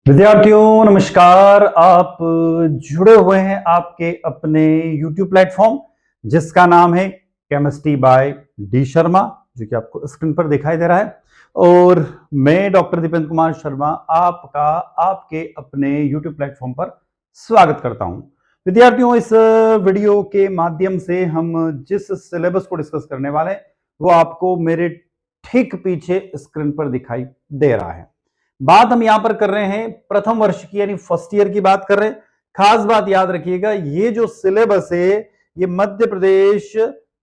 विद्यार्थियों नमस्कार। आप जुड़े हुए हैं आपके अपने YouTube प्लेटफॉर्म जिसका नाम है केमिस्ट्री बाय डी शर्मा, जो कि आपको स्क्रीन पर दिखाई दे रहा है। और मैं डॉक्टर दीपेंद्र कुमार शर्मा आपका आपके अपने YouTube प्लेटफॉर्म पर स्वागत करता हूं। विद्यार्थियों, इस वीडियो के माध्यम से हम जिस सिलेबस को डिस्कस करने वाले हैं वो आपको मेरे ठीक पीछे स्क्रीन पर दिखाई दे रहा है। बात हम यहां पर कर रहे हैं प्रथम वर्ष की, यानी फर्स्ट ईयर की बात कर रहे हैं। खास बात याद रखिएगा, ये जो सिलेबस है ये Madhya Pradesh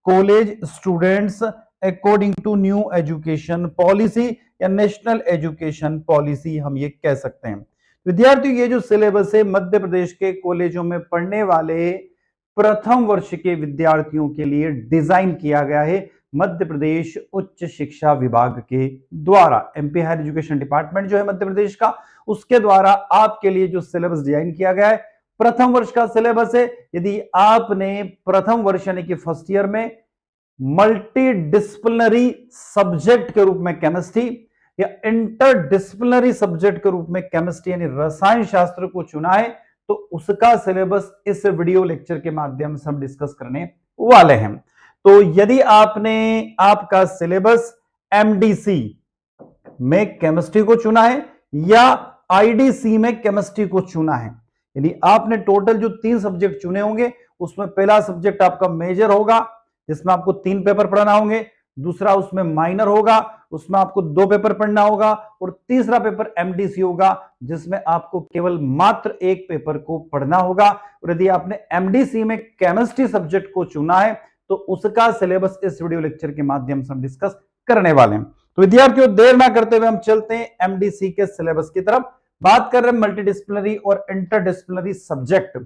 college students according to new education policy या नेशनल एजुकेशन पॉलिसी हम ये कह सकते हैं। विद्यार्थियों, ये जो सिलेबस है मध्य प्रदेश के कॉलेजों में पढ़ने वाले प्रथम वर्ष के विद्यार्थियों के लिए डिजाइन किया गया है मध्य प्रदेश उच्च शिक्षा विभाग के द्वारा। एमपी हायर एजुकेशन डिपार्टमेंट जो है मध्य प्रदेश का, उसके द्वारा आपके लिए जो सिलेबस डिजाइन किया गया है प्रथम वर्ष का सिलेबस है। यदि आपने प्रथम वर्ष यानी कि फर्स्ट ईयर में मल्टी डिसिप्लिनरी सब्जेक्ट के रूप में केमिस्ट्री या इंटर डिसिप्लिनरी सब्जेक्ट के रूप में केमिस्ट्री यानी रसायन शास्त्र को चुना है, तो उसका सिलेबस इस वीडियो लेक्चर के माध्यम से हम डिस्कस करने वाले हैं। तो यदि आपने आपका सिलेबस एमडीसी में केमिस्ट्री को चुना है या आईडीसी में केमिस्ट्री को चुना है, यानी आपने टोटल जो 3 सब्जेक्ट चुने होंगे उसमें पहला सब्जेक्ट आपका मेजर होगा जिसमें आपको 3 पेपर पढ़ना होंगे, दूसरा उसमें माइनर होगा उसमें आपको 2 पेपर पढ़ना होगा, और तीसरा पेपर एमडीसी होगा जिसमें आपको केवल मात्र 1 पेपर को पढ़ना होगा। और यदि आपने एमडीसी में केमिस्ट्री सब्जेक्ट को चुना है तो उसका सिलेबस इस वीडियो लेक्चर के माध्यम से हम डिस्कस करने वाले हैं। तो विद्यार्थियों, देर ना करते हुए हम चलते हैं एमडीसी के सिलेबस की तरफ। बात कर रहे हैं मल्टीडिसिप्लिनरी और इंटरडिसिप्लिनरी सब्जेक्ट,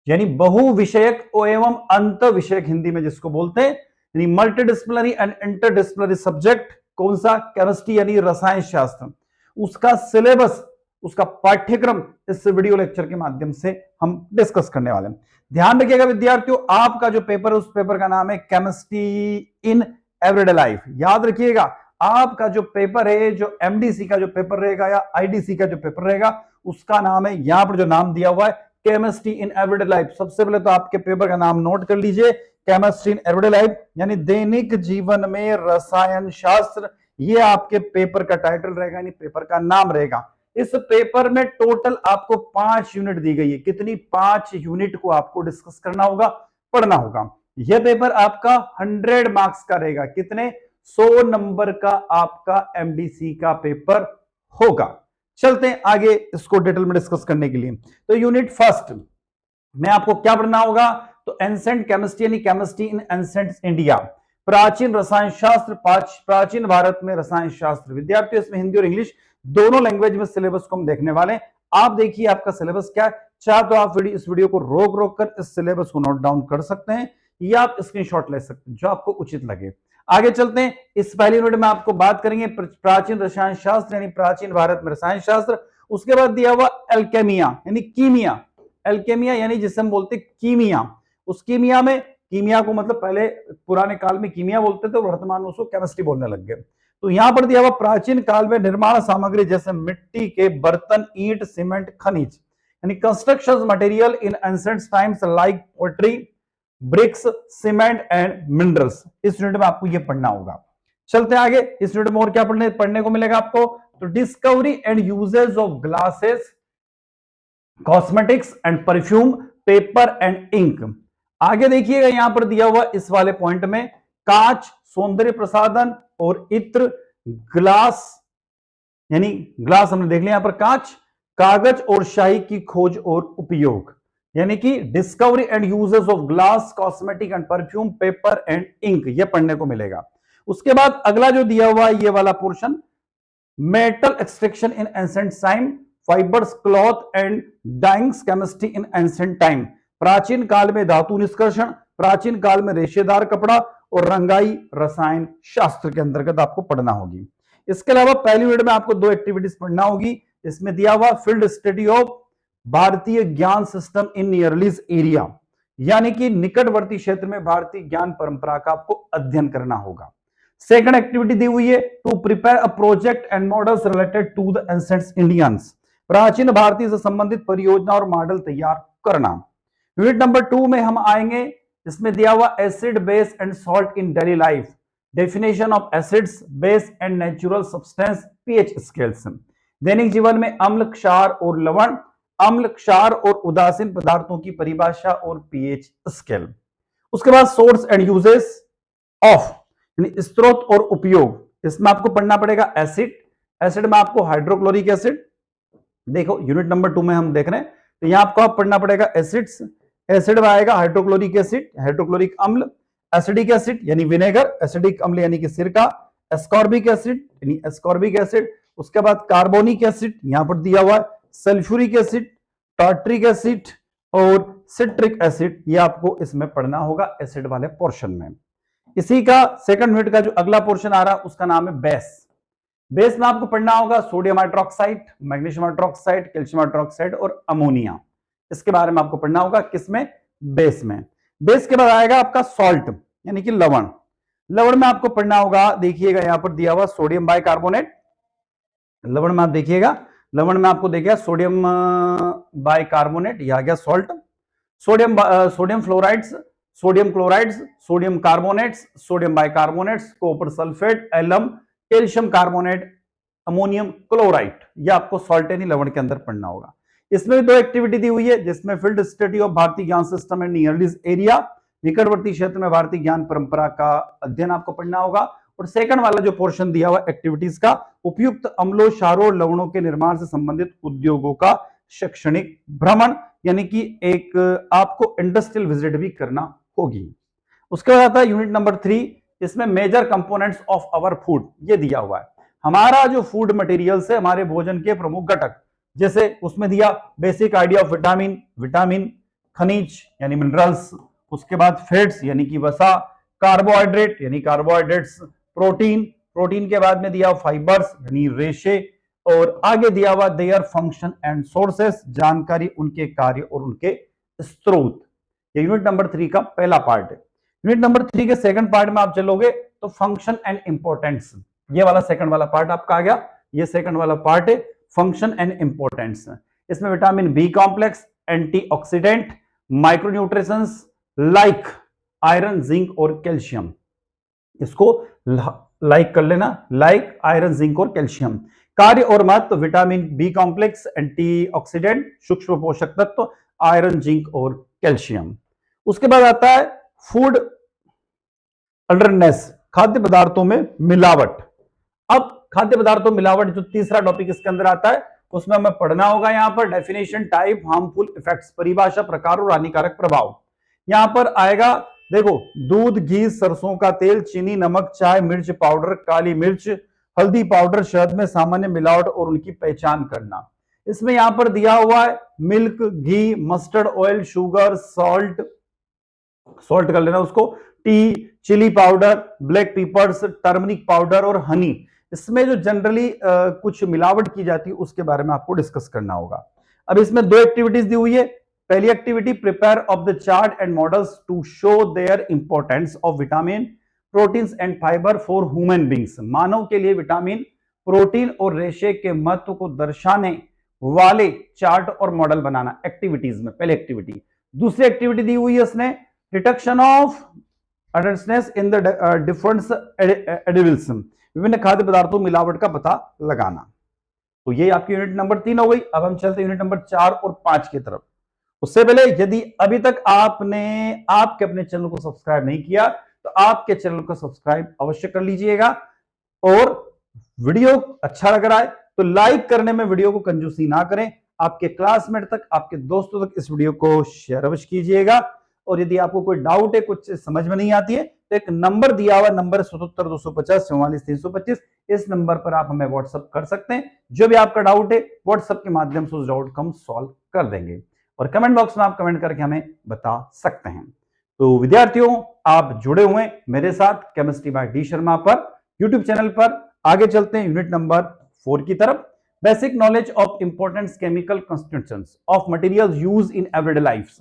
यानी बहु विषयक एवं अंत विषयक हिंदी में जिसको बोलते हैं, यानी मल्टीडिसिप्लिनरी एंड इंटरडिसिप्लिनरी सब्जेक्ट। कौन सा? केमिस्ट्री यानी रसायन शास्त्र। उसका सिलेबस, उसका पाठ्यक्रम इस वीडियो लेक्चर के माध्यम से हम डिस्कस करने वाले हैं। ध्यान रखिएगा विद्यार्थियों, आपका जो पेपर है उस पेपर का नाम है केमिस्ट्री इन एवरीडे लाइफ। याद रखिएगा, आपका जो पेपर है, जो एमडीसी का जो पेपर रहेगा या आईडीसी का जो पेपर रहेगा, उसका नाम है, यहां पर जो नाम दिया हुआ है, केमिस्ट्री इन एवरीडे लाइफ। सबसे पहले तो आपके पेपर का नाम नोट कर लीजिए, केमिस्ट्री इन एवरीडे लाइफ यानी दैनिक जीवन में रसायन शास्त्र। ये आपके पेपर का टाइटल रहेगा, यानी पेपर का नाम रहेगा। इस पेपर में टोटल आपको 5 यूनिट दी गई है। कितनी? 5 यूनिट को आपको डिस्कस करना होगा, पढ़ना होगा। यह पेपर आपका 100 मार्क्स का रहेगा। कितने? 100 नंबर का आपका एमडीसी का पेपर होगा। चलते हैं आगे इसको डिटेल में डिस्कस करने के लिए। तो यूनिट फर्स्ट में आपको क्या पढ़ना होगा? तो एंसेंट केमिस्ट्री यानी केमिस्ट्री इन एंसेंट इंडिया, प्राचीन रसायन शास्त्र, प्राचीन भारत में रसायन शास्त्र। विद्यार्थियों, इसमें हिंदी और इंग्लिश दोनों लैंग्वेज में सिलेबस को हम देखने वाले हैं। आप देखिए आपका सिलेबस क्या है। चाहे तो आप इस वीडियो को रोक रोक कर इस सिलेबस को नोट डाउन कर सकते हैं या आप स्क्रीनशॉट ले सकते हैं, जो आपको उचित लगे। आगे चलते हैं। इस पहली यूनिट में आपको बात करेंगे प्राचीन रसायन शास्त्र यानी प्राचीन भारत में रसायन शास्त्र। उसके बाद दिया हुआ एल्केमिया यानी कीमिया। एल्केमिया यानी जिसे हम बोलते कीमिया। उस कीमिया में, कीमिया को मतलब पहले पुराने काल में कीमिया बोलते थे, वर्तमान में उसको केमिस्ट्री बोलने लग गए। तो यहां पर दिया हुआ प्राचीन काल में निर्माण सामग्री जैसे मिट्टी के बर्तन, ईंट, सीमेंट, खनिज यानी construction material in ancient times like pottery, bricks, cement and minerals. इस यूनिट में आपको ये पढ़ना होगा। चलते हैं आगे। इस यूनिट में और क्या पढ़ने को मिलेगा आपको? तो discovery and usages of glasses, cosmetics and perfume, paper and ink. आगे देखिएगा यहां पर दिया हुआ इस वाले पॉइंट में कांच, सौंदर्य प्रसाधन और इत्र, ग्लास यानी ग्लास हमने देख लिया यहां पर, कांच, कागज और शाही की खोज और उपयोग, यानी कि discovery and uses of glass, cosmetic and perfume, paper and ink, ये पढ़ने को मिलेगा। उसके बाद अगला जो दिया हुआ ये वाला portion, metal extraction in ancient time, fibres, cloth and dyeings, chemistry in ancient time, प्राचीन काल में धातु निष्कर्षण, प्राचीन काल में रेशेदार कपड़ा और रंगाई रसायन शास्त्र के अंतर्गत आपको पढ़ना होगी। इसके अलावा पहली यूनिट में आपको 2 एक्टिविटीज पढ़ना होगी। इसमें दिया हुआ फील्ड स्टडी ऑफ भारतीय ज्ञान सिस्टम इन नियरलीज एरिया, यानी कि निकटवर्ती क्षेत्र में भारतीय ज्ञान परंपरा का आपको अध्ययन करना होगा। सेकंड एक्टिविटी दी हुई है to prepare a project and models related to the ancient Indians, प्राचीन भारतीय से संबंधित परियोजना और मॉडल तैयार करना। यूनिट नंबर 2 में हम आएंगे, इसमें दिया हुआ acid, base and salt in daily life, definition of acids, base and natural substance, pH scales. दैनिक जीवन में अम्ल, क्षार और लवण, अम्ल, क्षार और उदासीन पदार्थों की परिभाषा और पीएच स्केल। उसके बाद सोर्स एंड यूजेस ऑफ, स्रोत और उपयोग, इसमें आपको पढ़ना पड़ेगा एसिड। एसिड में आपको हाइड्रोक्लोरिक एसिड, देखो यूनिट नंबर 2 में हम देख रहे हैं, तो यहां आपको पढ़ना पड़ेगा एसिड्स। एसिड में आएगा हाइड्रोक्लोरिक एसिड, हाइड्रोक्लोरिक अम्ल, एसिडिक एसिड यानी विनेगर, एसिडिक अम्ल यानी कि सिरका, एस्कॉर्बिक एसिड यानी एस्कॉर्बिक एसिड। उसके बाद कार्बोनिक एसिड यहां पर दिया हुआ है, सल्फ्यूरिक एसिड, टार्ट्रिक एसिड और सिट्रिक एसिड, ये आपको इसमें पढ़ना होगा एसिड वाले पोर्शन में। इसी का सेकंड यूनिट का जो अगला पोर्शन आ रहा है उसका नाम है बेस। बेस में आपको पढ़ना होगा sodium hydroxide, magnesium hydroxide, calcium hydroxide और अमोनिया, इसके बारे में आपको पढ़ना होगा किसमें, बेस में। बेस के बाद आएगा आपका सॉल्ट यानी कि लवण। लवण में आपको पढ़ना होगा, देखिएगा यहां पर दिया हुआ सोडियम बाइकार्बोनेट। लवण में आप देखिएगा, लवण में आपको देखिएगा सोडियम बाइकार्बोनेट, यह आ गया salt. Sodium fluorides, sodium chlorides, sodium carbonates, sodium bicarbonates, copper sulphate, alum, calcium carbonate, ammonium chloride, यह आपको सॉल्ट यानी लवण के अंदर पढ़ना होगा। इसमें भी 2 एक्टिविटी दी हुई है, जिसमें फील्ड स्टडी ऑफ भारतीय ज्ञान सिस्टम एंड नियरली एरिया, निकटवर्ती क्षेत्र में भारतीय ज्ञान परंपरा का अध्ययन आपको पढ़ना होगा। और सेकंड वाला जो पोर्शन दिया हुआ एक्टिविटीज का, उपयुक्त अम्लों, क्षारों और लवणों के निर्माण से संबंधित उद्योगों का शैक्षणिक भ्रमण, यानी कि एक आपको इंडस्ट्रियल विजिट भी करना होगी। उसके बाद आता है यूनिट नंबर 3, इसमें major components of our food, ये दिया हुआ है हमारा जो फूड मटेरियल्स है, हमारे भोजन के प्रमुख घटक, जैसे उसमें दिया basic idea of vitamin, vitamin, खनिज यानी मिनरल्स, उसके बाद फैट्स यानी कि वसा, कार्बोहाइड्रेट यानी कार्बोहाइड्रेट्स, प्रोटीन, प्रोटीन के बाद में दिया फाइबर्स यानी रेशे, और आगे दिया हुआ देयर फंक्शन एंड सोर्सेस, जानकारी उनके कार्य और उनके स्रोत। ये यूनिट नंबर 3 का पहला पार्ट है। यूनिट नंबर 3 के सेकंड पार्ट में आप चलोगे तो फंक्शन एंड इंपॉर्टेंस, ये वाला सेकंड वाला पार्ट आपका आ गया, ये सेकंड वाला पार्ट है फंक्शन एंड इंपॉर्टेंस। इसमें vitamin B complex, antioxidant, micronutritions like iron, zinc और कैल्शियम, इसको लाइक कर लेना, लाइक आयरन, जिंक और कैल्शियम। कार्य और महत्व, विटामिन बी कॉम्प्लेक्स, एंटीऑक्सीडेंट, सूक्ष्म पोषक तत्व, आयरन, जिंक और कैल्शियम। उसके बाद आता है फूड अल्टरनेस, खाद्य पदार्थों में मिलावट। अब खाद्य पदार्थों में मिलावट जो तीसरा टॉपिक इसके अंदर आता है, उसमें हमें पढ़ना होगा यहां पर डेफिनेशन, टाइप, हार्मफुल इफेक्ट्स, परिभाषा, प्रकार और हानिकारक प्रभाव। यहां पर आएगा, देखो दूध, घी, सरसों का तेल, चीनी, नमक, चाय, मिर्च पाउडर, काली मिर्च, हल्दी पाउडर, शहद में सामान्य मिलावट और उनकी पहचान करना। इसमें यहां पर दिया हुआ है milk, ghee, mustard oil, sugar, salt, salt कर लेना उसको, tea, chilli powder, black peppers, turmeric powder और हनी। इसमें जो जनरली कुछ मिलावट की जाती है उसके बारे में आपको डिस्कस करना होगा। अब इसमें 2 एक्टिविटीज दी हुई है। पहली activity, prepare of the chart and models to show their importance of vitamin, proteins and fibre for human beings, मानव के लिए विटामिन, प्रोटीन और रेशे के महत्व को दर्शाने वाले चार्ट और मॉडल बनाना, एक्टिविटीज में पहली एक्टिविटी। दूसरी एक्टिविटी दी हुई है इसने, detection of adultness in the different edibles, विभिन्न खाद्य पदार्थों मिलावट का पता लगाना। तो ये आपकी यूनिट नंबर 3 हो गई। अब हम चलते हैं यूनिट नंबर 4 और 5 की तरफ। उससे पहले यदि अभी तक आपने आपके अपने चैनल को सब्सक्राइब नहीं किया तो आपके चैनल को सब्सक्राइब अवश्य कर लीजिएगा, और वीडियो अच्छा लग रहा है तो लाइक करने में वीडियो को कंजूसी ना करें, आपके क्लासमेट तक, आपके दोस्तों तक इस वीडियो को शेयर अवश्य कीजिएगा। और यदि आपको कोई डाउट है, कुछ समझ में नहीं आती है, तो एक नंबर दिया हुआ, नंबर 77 250 44 325, इस नंबर पर आप हमें व्हाट्सअप कर सकते हैं। जो भी आपका डाउट है व्हाट्सअप के माध्यम से उस डाउट को हम सॉल्व कर देंगे, और कमेंट बॉक्स में आप कमेंट करके हमें बता सकते हैं। तो विद्यार्थियों, आप जुड़े हुए मेरे साथ केमिस्ट्री बाय डी शर्मा पर यूट्यूब चैनल पर। आगे चलते हैं यूनिट नंबर 4 की तरफ। Basic knowledge of important chemical constituents of materials used in everyday life,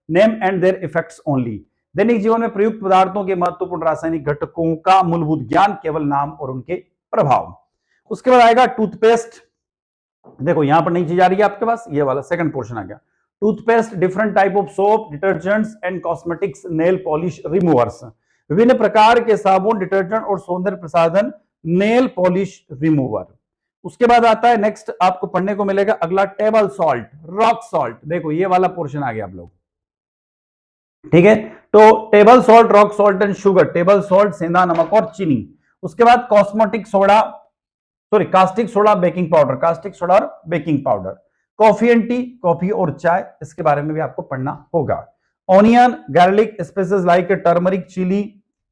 name and there effects only. दैनिक जीवन में प्रयुक्त पदार्थों के महत्वपूर्ण रासायनिक घटकों का मूलभूत ज्ञान, केवल नाम और उनके प्रभाव। उसके बाद आएगा टूथपेस्ट, देखो यहां पर नई चीज आ रही है आपके पास, ये वाला सेकंड पोर्शन आ गया। Toothpaste, different type of soap, detergents and cosmetics, nail polish removers. विभिन्न प्रकार के साबुन, डिटर्जेंट और सौंदर्य प्रसाधन, नेल पॉलिश रिमूवर। उसके बाद आता है नेक्स्ट, आपको पढ़ने को मिलेगा अगला, टेबल सॉल्ट, रॉक सॉल्ट। देखो ये वाला पोर्शन आ गया आप लोग, ठीक है। तो table salt, rock salt and sugar. Table salt सेंधा नमक और चीनी। उसके बाद cosmetic soda, sorry caustic soda, baking powder, caustic soda और baking powder. Coffee and tea, coffee और चाय, इसके बारे में भी आपको पढ़ना होगा। Onion, garlic, spices like turmeric, chilli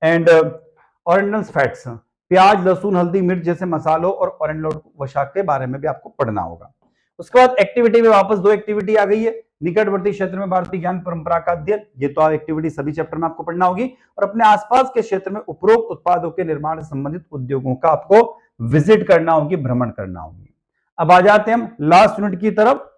and original fats. प्याज, लहसुन, हल्दी, मिर्च जैसे मसालों और ओरिजिनल वसा के बारे में भी आपको पढ़ना होगा। उसके बाद एक्टिविटी में वापस दो एक्टिविटी आ गई है। निकटवर्ती क्षेत्र में भारतीय ज्ञान परंपरा का अध्ययन, ये तो एक्टिविटी सभी चैप्टर में आपको पढ़ना होगी। और अपने आसपास के क्षेत्र में उपरोक्त उत्पादों के निर्माण से संबंधित उद्योगों का आपको विजिट करना होगी, भ्रमण करना होगी। अब आ जाते हैं हम लास्ट यूनिट की तरफ,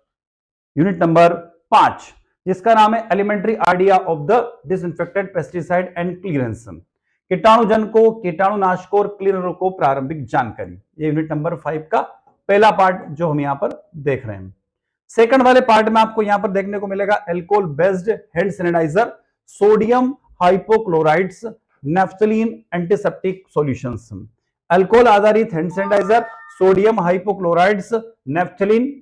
यूनिट नंबर 5, जिसका नाम है elementary idea of the disinfected pesticide and clearance. कीटाणुजन को, कीटाणुनाशकों और क्लीनरों को प्रारंभिक जानकारी। ये यूनिट नंबर 5 का पहला पार्ट जो हम यहां पर देख रहे हैं। सेकंड वाले पार्ट में आपको यहां पर देखने को मिलेगा alcohol based hand sanitiser, sodium hypochlorides, naphthalene antiseptic solutions. Alcohol आधारित hand sanitiser, sodium hypochlorides, naphthalene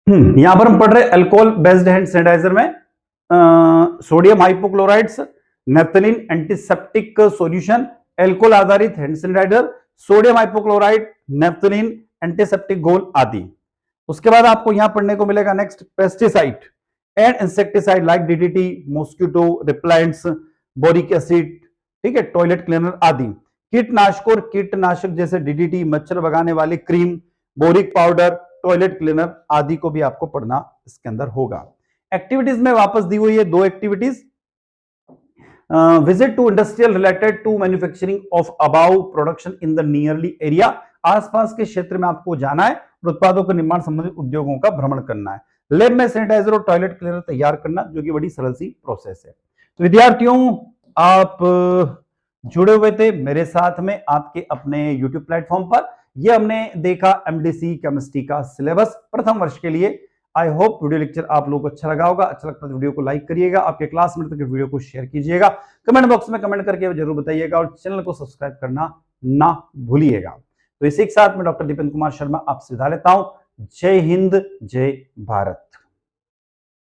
यहां पर हम पढ़ रहे हैं अल्कोहल बेस्ड हैंड सैनिटाइजर में sodium hypochlorides, naphthalene antiseptic solution, alcohol आधारित hand sanitiser, sodium hypochloride, naphthalene antiseptic घोल आदि। उसके बाद आपको यहां पढ़ने को मिलेगा next pesticide and insecticide like DDT, mosquito repellents, boric acid, ठीक है, टॉयलेट क्लीनर आदि। कीटनाशक और कीटनाशक जैसे डीडीटी, मच्छर भगाने वाली cream, boric powder, toilet cleaner आदि को भी आपको पढ़ना इसके अंदर होगा। एक्टिविटीज में वापस दी हुई है दो activities. Visit to industrial related to manufacturing of about production in the nearly area. आसपास के क्षेत्र में आपको जाना है और उत्पादों के निर्माण संबंधित उद्योगों का भ्रमण करना है। लैब में सैनिटाइजर और टॉयलेट क्लीनर तैयार करना, जो कि बड़ी सरल सी प्रोसेस है। तो विद्यार्थियों, आप जुड़े हुए थे मेरे साथ में आपके अपने यूट्यूब प्लेटफॉर्म पर। ये हमने देखा एमडीसी केमिस्ट्री का सिलेबस प्रथम वर्ष के लिए। आई होप वीडियो लेक्चर आप लोगों को अच्छा लगा होगा। अच्छा लगता है तो वीडियो को लाइक करिएगा, आपके क्लासमेट तक वीडियो को शेयर कीजिएगा, कमेंट बॉक्स में कमेंट करके जरूर बताइएगा और चैनल को सब्सक्राइब करना ना भूलिएगा। तो इसी के साथ में डॉक्टर दीपेंद्र कुमार शर्मा आपसे विदा लेता हूं। जय हिंद, जय भारत।